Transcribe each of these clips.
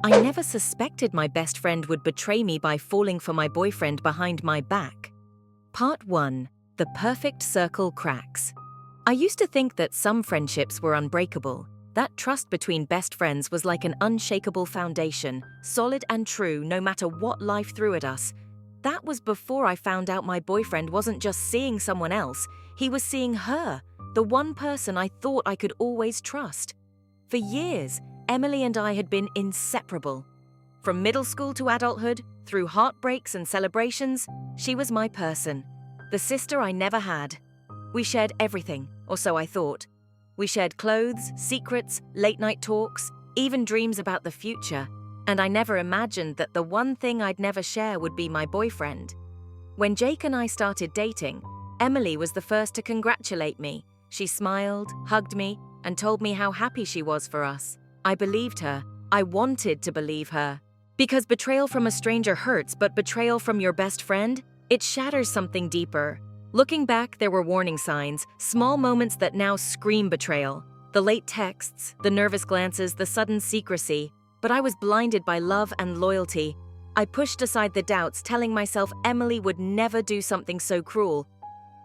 I never suspected my best friend would betray me by falling for my boyfriend behind my back. Part 1. The perfect circle cracks. I used to think that some friendships were unbreakable. That trust between best friends was like an unshakable foundation, solid and true no matter what life threw at us. That was before I found out my boyfriend wasn't just seeing someone else, he was seeing her, the one person I thought I could always trust. For years, Emily and I had been inseparable. From middle school to adulthood, through heartbreaks and celebrations, she was my person, the sister I never had. We shared everything, or so I thought. We shared clothes, secrets, late-night talks, even dreams about the future, and I never imagined that the one thing I'd never share would be my boyfriend. When Jake and I started dating, Emily was the first to congratulate me. She smiled, hugged me, and told me how happy she was for us. I believed her. I wanted to believe her. Because betrayal from a stranger hurts, but betrayal from your best friend, it shatters something deeper. Looking back, there were warning signs, small moments that now scream betrayal. The late texts, the nervous glances, the sudden secrecy. But I was blinded by love and loyalty. I pushed aside the doubts, telling myself Emily would never do something so cruel.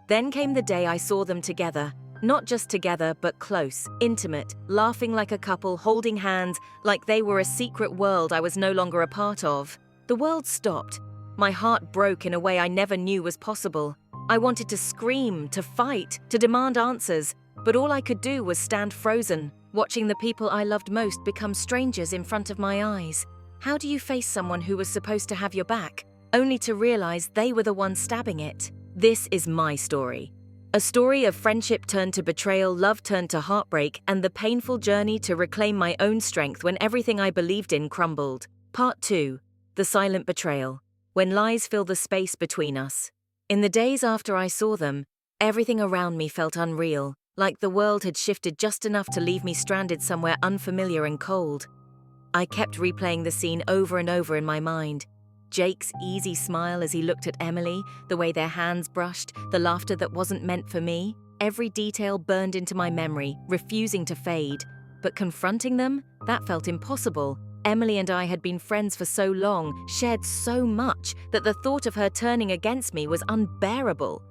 Then came the day I saw them together. Not just together, but close, intimate, laughing like a couple, holding hands, like they were a secret world I was no longer a part of. The world stopped. My heart broke in a way I never knew was possible. I wanted to scream, to fight, to demand answers, but all I could do was stand frozen, watching the people I loved most become strangers in front of my eyes. How do you face someone who was supposed to have your back, only to realize they were the ones stabbing it? This is my story. A story of friendship turned to betrayal, love turned to heartbreak, and the painful journey to reclaim my own strength when everything I believed in crumbled. Part 2. The silent betrayal. When lies fill the space between us. In the days after I saw them, everything around me felt unreal, like the world had shifted just enough to leave me stranded somewhere unfamiliar and cold. I kept replaying the scene over and over in my mind. Jake's easy smile as he looked at Emily, the way their hands brushed, the laughter that wasn't meant for me. Every detail burned into my memory, refusing to fade. But confronting them, that felt impossible. Emily and I had been friends for so long, shared so much, that the thought of her turning against me was unbearable.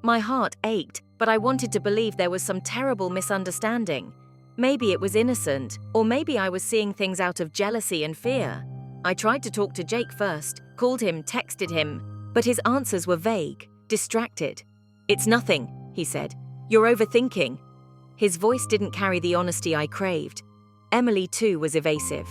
My heart ached, but I wanted to believe there was some terrible misunderstanding. Maybe it was innocent, or maybe I was seeing things out of jealousy and fear. I tried to talk to Jake first, called him, texted him, but his answers were vague, distracted. "It's nothing," he said. "You're overthinking." His voice didn't carry the honesty I craved. Emily, too, was evasive.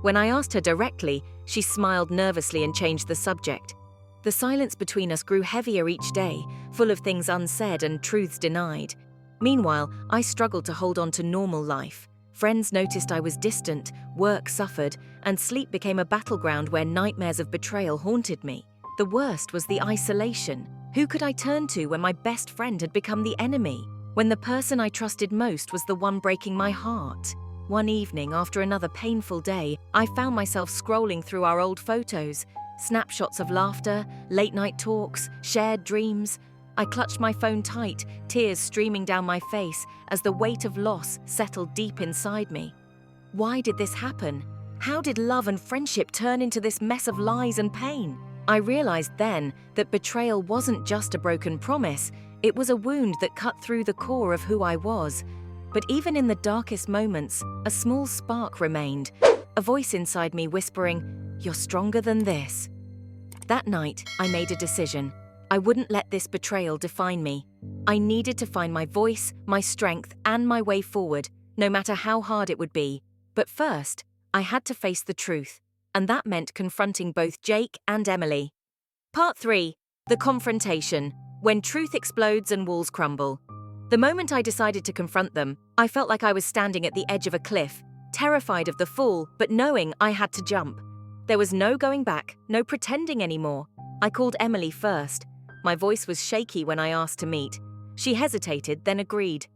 When I asked her directly, she smiled nervously and changed the subject. The silence between us grew heavier each day, full of things unsaid and truths denied. Meanwhile, I struggled to hold on to normal life. Friends noticed I was distant, work suffered, and sleep became a battleground where nightmares of betrayal haunted me. The worst was the isolation. Who could I turn to when my best friend had become the enemy? When the person I trusted most was the one breaking my heart? One evening, after another painful day, I found myself scrolling through our old photos, snapshots of laughter, late-night talks, shared dreams. I clutched my phone tight, tears streaming down my face as the weight of loss settled deep inside me. Why did this happen? How did love and friendship turn into this mess of lies and pain? I realized then that betrayal wasn't just a broken promise, it was a wound that cut through the core of who I was. But even in the darkest moments, a small spark remained, a voice inside me whispering, "You're stronger than this." That night, I made a decision. I wouldn't let this betrayal define me. I needed to find my voice, my strength, and my way forward, no matter how hard it would be. But first, I had to face the truth, and that meant confronting both Jake and Emily. Part 3. The confrontation. When truth explodes and walls crumble. The moment I decided to confront them, I felt like I was standing at the edge of a cliff, terrified of the fall, but knowing I had to jump. There was no going back, no pretending anymore. I called Emily first. My voice was shaky when I asked to meet. She hesitated, then agreed.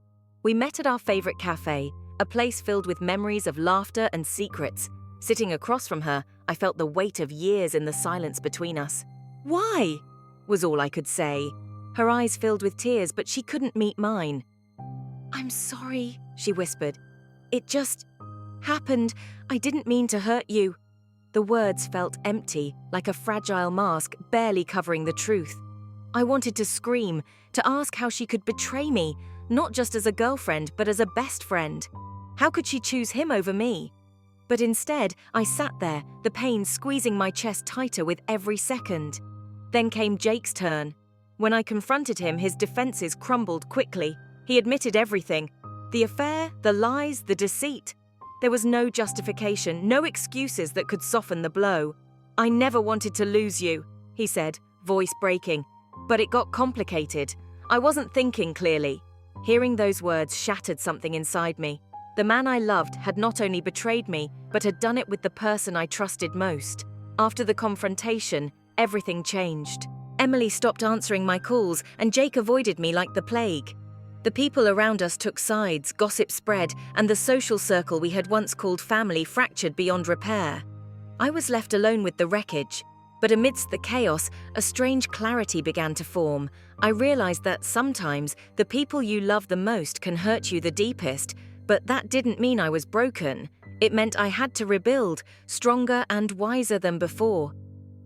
We met at our favorite cafe, a place filled with memories of laughter and secrets. Sitting across from her, I felt the weight of years in the silence between us. "Why?" was all I could say. Her eyes filled with tears, but she couldn't meet mine. "I'm sorry," she whispered. happened. I didn't mean to hurt you." The words felt empty, like a fragile mask barely covering the truth. I wanted to scream, to ask how she could betray me, not just as a girlfriend, but as a best friend. How could she choose him over me? But instead, I sat there, the pain squeezing my chest tighter with every second. Then came Jake's turn. When I confronted him, his defenses crumbled quickly. He admitted everything. The affair, the lies, the deceit. There was no justification, no excuses that could soften the blow. "I never wanted to lose you," he said, voice breaking. "But it got complicated. I wasn't thinking clearly." Hearing those words shattered something inside me. The man I loved had not only betrayed me, but had done it with the person I trusted most. After the confrontation, everything changed. Emily stopped answering my calls, and Jake avoided me like the plague. The people around us took sides, gossip spread, and the social circle we had once called family fractured beyond repair. I was left alone with the wreckage. But amidst the chaos, a strange clarity began to form. I realized that sometimes the people you love the most can hurt you the deepest, but that didn't mean I was broken. It meant I had to rebuild, stronger and wiser than before.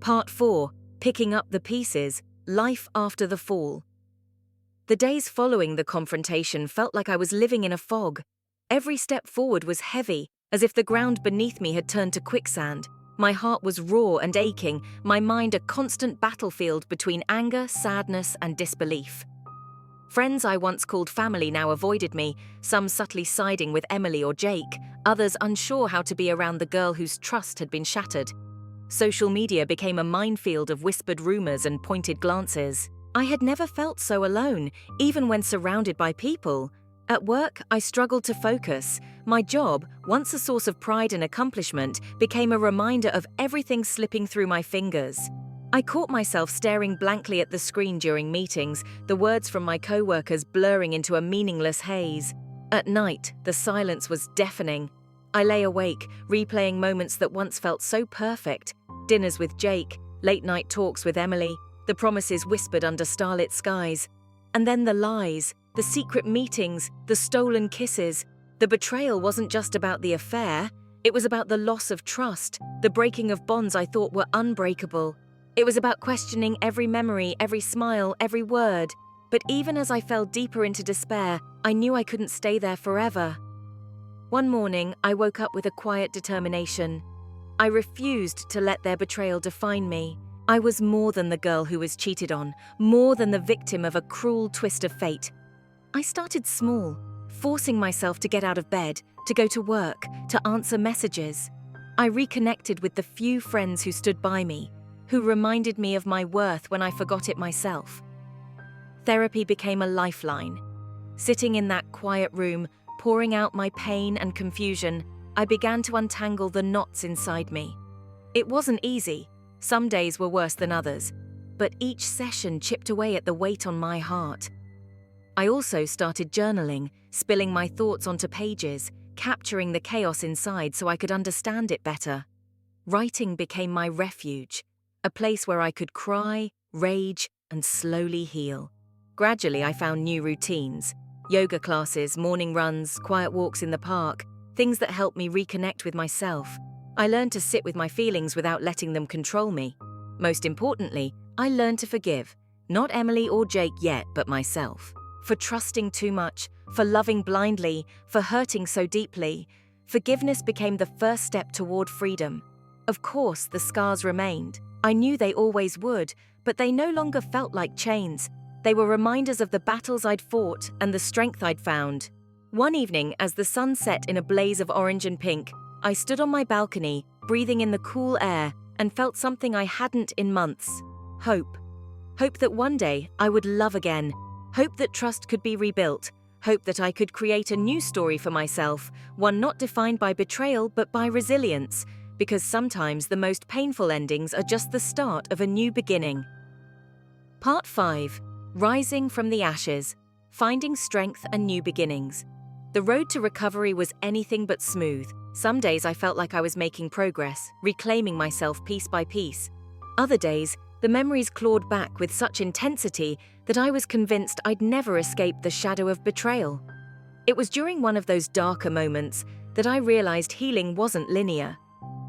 Part 4. Picking up the pieces. Life after the fall. The days following the confrontation felt like I was living in a fog. Every step forward was heavy, as if the ground beneath me had turned to quicksand. My heart was raw and aching, my mind a constant battlefield between anger, sadness, and disbelief. Friends I once called family now avoided me, some subtly siding with Emily or Jake, others unsure how to be around the girl whose trust had been shattered. Social media became a minefield of whispered rumors and pointed glances. I had never felt so alone, even when surrounded by people. At work, I struggled to focus. My job, once a source of pride and accomplishment, became a reminder of everything slipping through my fingers. I caught myself staring blankly at the screen during meetings, the words from my co-workers blurring into a meaningless haze. At night, the silence was deafening. I lay awake, replaying moments that once felt so perfect. Dinners with Jake, late-night talks with Emily, the promises whispered under starlit skies. And then the lies, the secret meetings, the stolen kisses. The betrayal wasn't just about the affair, it was about the loss of trust, the breaking of bonds I thought were unbreakable. It was about questioning every memory, every smile, every word. But even as I fell deeper into despair, I knew I couldn't stay there forever. One morning, I woke up with a quiet determination. I refused to let their betrayal define me. I was more than the girl who was cheated on, more than the victim of a cruel twist of fate. I started small, forcing myself to get out of bed, to go to work, to answer messages. I reconnected with the few friends who stood by me, who reminded me of my worth when I forgot it myself. Therapy became a lifeline. Sitting in that quiet room, pouring out my pain and confusion, I began to untangle the knots inside me. It wasn't easy. Some days were worse than others, but each session chipped away at the weight on my heart. I also started journaling, spilling my thoughts onto pages, capturing the chaos inside so I could understand it better. Writing became my refuge, a place where I could cry, rage, and slowly heal. Gradually, I found new routines: yoga classes, morning runs, quiet walks in the park, things that helped me reconnect with myself. I learned to sit with my feelings without letting them control me. Most importantly, I learned to forgive, not Emily or Jake yet, but myself. For trusting too much, for loving blindly, for hurting so deeply. Forgiveness became the first step toward freedom. Of course, the scars remained. I knew they always would, but they no longer felt like chains. They were reminders of the battles I'd fought and the strength I'd found. One evening, as the sun set in a blaze of orange and pink, I stood on my balcony, breathing in the cool air, and felt something I hadn't in months: hope. Hope that one day I would love again. Hope that trust could be rebuilt. Hope that I could create a new story for myself, one not defined by betrayal but by resilience, because sometimes the most painful endings are just the start of a new beginning. Part 5. Rising from the ashes. Finding strength and new beginnings. The road to recovery was anything but smooth. Some days I felt like I was making progress, reclaiming myself piece by piece. Other days, the memories clawed back with such intensity that I was convinced I'd never escape the shadow of betrayal. It was during one of those darker moments, that I realized healing wasn't linear.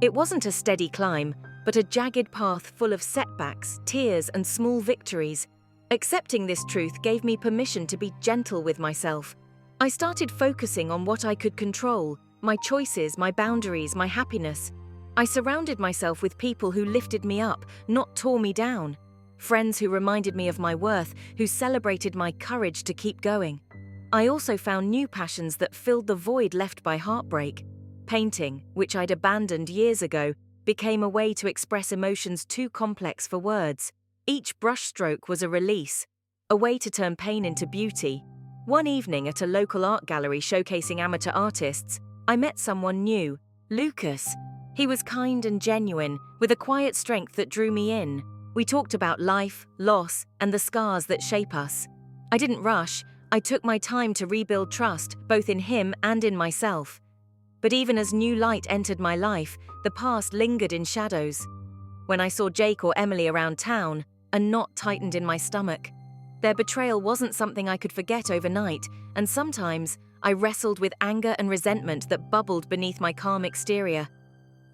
It wasn't a steady climb, but a jagged path full of setbacks, tears, and small victories. Accepting this truth gave me permission to be gentle with myself. I started focusing on what I could control, my choices, my boundaries, my happiness. I surrounded myself with people who lifted me up, not tore me down. Friends who reminded me of my worth, who celebrated my courage to keep going. I also found new passions that filled the void left by heartbreak. Painting, which I'd abandoned years ago, became a way to express emotions too complex for words. Each brushstroke was a release, a way to turn pain into beauty. One evening at a local art gallery showcasing amateur artists, I met someone new, Lucas. He was kind and genuine, with a quiet strength that drew me in. We talked about life, loss, and the scars that shape us. I didn't rush. I took my time to rebuild trust, both in him and in myself. But even as new light entered my life, the past lingered in shadows. When I saw Jake or Emily around town, a knot tightened in my stomach. Their betrayal wasn't something I could forget overnight, and sometimes I wrestled with anger and resentment that bubbled beneath my calm exterior.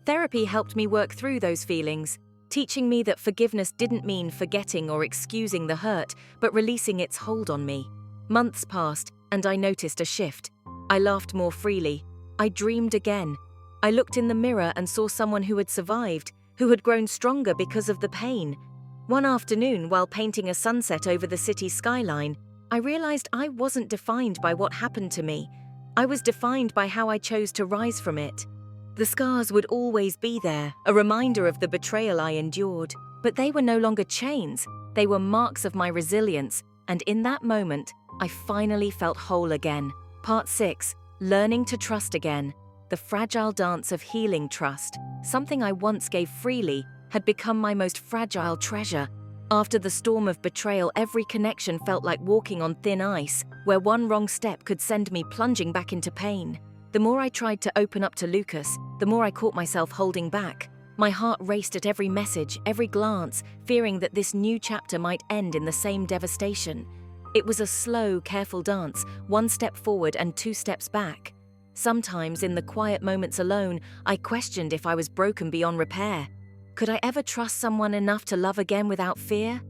Therapy helped me work through those feelings, teaching me that forgiveness didn't mean forgetting or excusing the hurt, but releasing its hold on me. Months passed, and I noticed a shift. I laughed more freely. I dreamed again. I looked in the mirror and saw someone who had survived, who had grown stronger because of the pain. One afternoon, while painting a sunset over the city skyline, I realized I wasn't defined by what happened to me. I was defined by how I chose to rise from it. The scars would always be there, a reminder of the betrayal I endured. But they were no longer chains. They were marks of my resilience, and in that moment, I finally felt whole again. Part 6. Learning to trust again. The fragile dance of healing trust, something I once gave freely, had become my most fragile treasure. After the storm of betrayal, every connection felt like walking on thin ice, where one wrong step could send me plunging back into pain. The more I tried to open up to Lucas, the more I caught myself holding back. My heart raced at every message, every glance, fearing that this new chapter might end in the same devastation. It was a slow, careful dance, one step forward and two steps back. Sometimes, in the quiet moments alone, I questioned if I was broken beyond repair. Could I ever trust someone enough to love again without fear?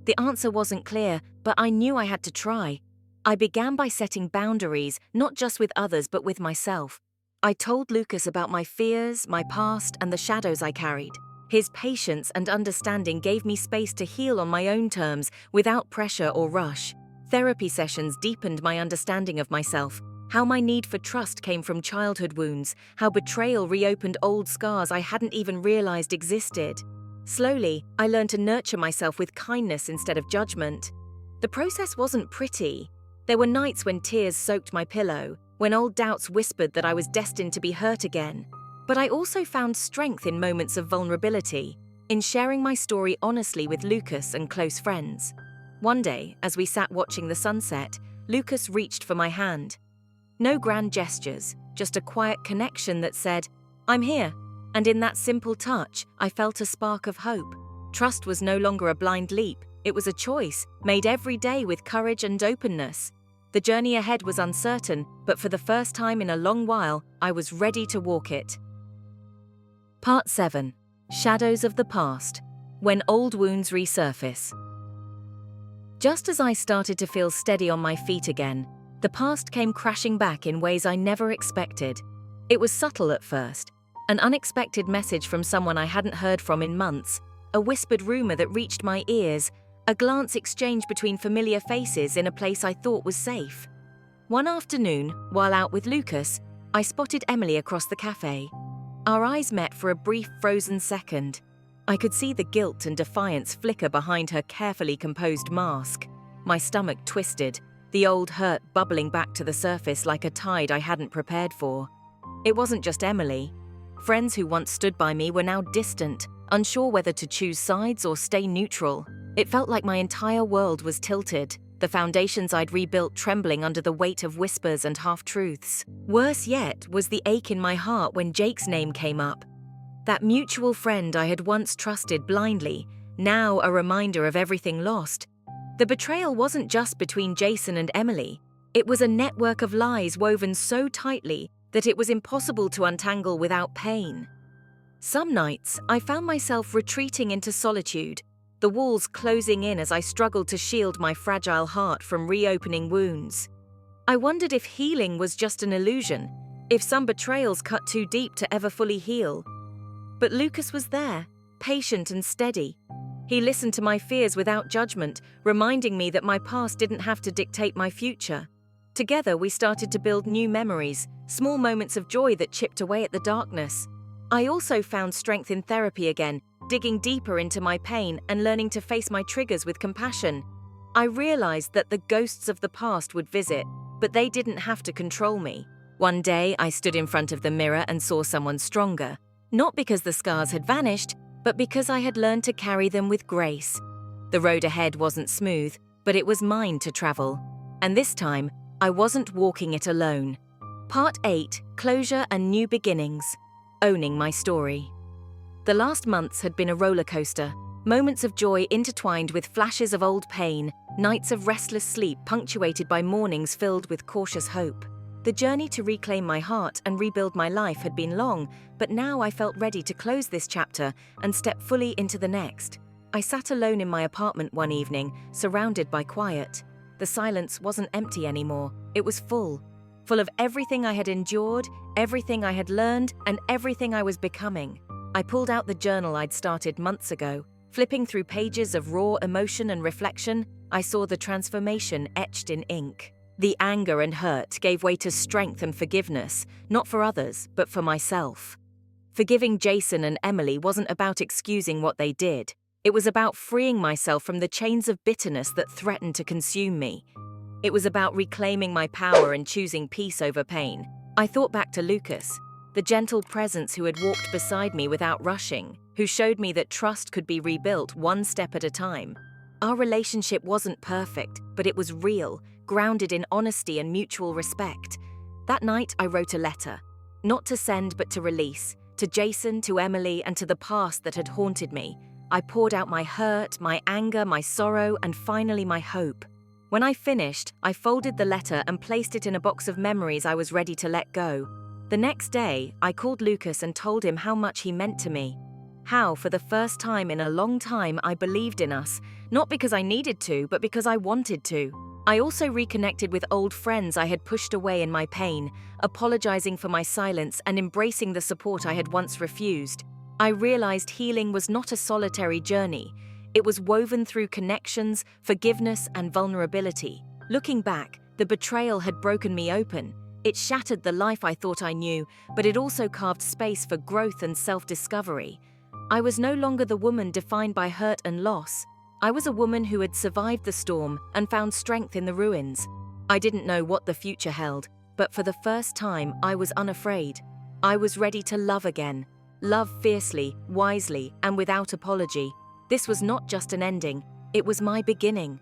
The answer wasn't clear, but I knew I had to try. I began by setting boundaries, not just with others but with myself. I told Lucas about my fears, my past, and the shadows I carried. His patience and understanding gave me space to heal on my own terms, without pressure or rush. Therapy sessions deepened my understanding of myself, how my need for trust came from childhood wounds, how betrayal reopened old scars I hadn't even realized existed. Slowly, I learned to nurture myself with kindness instead of judgment. The process wasn't pretty. There were nights when tears soaked my pillow, when old doubts whispered that I was destined to be hurt again. But I also found strength in moments of vulnerability, in sharing my story honestly with Lucas and close friends. One day, as we sat watching the sunset, Lucas reached for my hand. No grand gestures, just a quiet connection that said, "I'm here." And in that simple touch, I felt a spark of hope. Trust was no longer a blind leap. It was a choice, made every day with courage and openness. The journey ahead was uncertain, but for the first time in a long while, I was ready to walk it. Part 7. Shadows of the Past. When old wounds resurface. Just as I started to feel steady on my feet again, the past came crashing back in ways I never expected. It was subtle at first. An unexpected message from someone I hadn't heard from in months, a whispered rumor that reached my ears, a glance exchanged between familiar faces in a place I thought was safe. One afternoon, while out with Lucas, I spotted Emily across the cafe. Our eyes met for a brief frozen second. I could see the guilt and defiance flicker behind her carefully composed mask. My stomach twisted, the old hurt bubbling back to the surface like a tide I hadn't prepared for. It wasn't just Emily. Friends who once stood by me were now distant, unsure whether to choose sides or stay neutral. It felt like my entire world was tilted, the foundations I'd rebuilt trembling under the weight of whispers and half-truths. Worse yet was the ache in my heart when Jake's name came up. That mutual friend I had once trusted blindly, now a reminder of everything lost. The betrayal wasn't just between Jason and Emily. It was a network of lies woven so tightly that it was impossible to untangle without pain. Some nights, I found myself retreating into solitude, the walls closing in as I struggled to shield my fragile heart from reopening wounds. I wondered if healing was just an illusion, if some betrayals cut too deep to ever fully heal. But Lucas was there, patient and steady. He listened to my fears without judgment, reminding me that my past didn't have to dictate my future. Together, we started to build new memories, small moments of joy that chipped away at the darkness. I also found strength in therapy again, digging deeper into my pain and learning to face my triggers with compassion. I realized that the ghosts of the past would visit, but they didn't have to control me. One day, I stood in front of the mirror and saw someone stronger, not because the scars had vanished, but because I had learned to carry them with grace. The road ahead wasn't smooth, but it was mine to travel. And this time, I wasn't walking it alone. Part 8: Closure and New Beginnings. Owning my story. The last months had been a roller coaster, moments of joy intertwined with flashes of old pain, nights of restless sleep punctuated by mornings filled with cautious hope. The journey to reclaim my heart and rebuild my life had been long, but now I felt ready to close this chapter and step fully into the next. I sat alone in my apartment one evening, surrounded by quiet. The silence wasn't empty anymore, it was full of everything I had endured, everything I had learned, and everything I was becoming. I pulled out the journal I'd started months ago. Flipping through pages of raw emotion and reflection, I saw the transformation etched in ink. The anger and hurt gave way to strength and forgiveness, not for others, but for myself. Forgiving Jason and Emily wasn't about excusing what they did. It was about freeing myself from the chains of bitterness that threatened to consume me. It was about reclaiming my power and choosing peace over pain. I thought back to Lucas, the gentle presence who had walked beside me without rushing, who showed me that trust could be rebuilt one step at a time. Our relationship wasn't perfect, but it was real, grounded in honesty and mutual respect. That night, I wrote a letter, not to send but to release, to Jason, to Emily, and to the past that had haunted me. I poured out my hurt, my anger, my sorrow, and finally my hope. When I finished, I folded the letter and placed it in a box of memories I was ready to let go. The next day, I called Lucas and told him how much he meant to me. How, for the first time in a long time, I believed in us, not because I needed to, but because I wanted to. I also reconnected with old friends I had pushed away in my pain, apologizing for my silence and embracing the support I had once refused. I realized healing was not a solitary journey. It was woven through connections, forgiveness, and vulnerability. Looking back, the betrayal had broken me open. It shattered the life I thought I knew, but it also carved space for growth and self-discovery. I was no longer the woman defined by hurt and loss. I was a woman who had survived the storm and found strength in the ruins. I didn't know what the future held, but for the first time, I was unafraid. I was ready to love again. Love fiercely, wisely, and without apology. This was not just an ending, it was my beginning.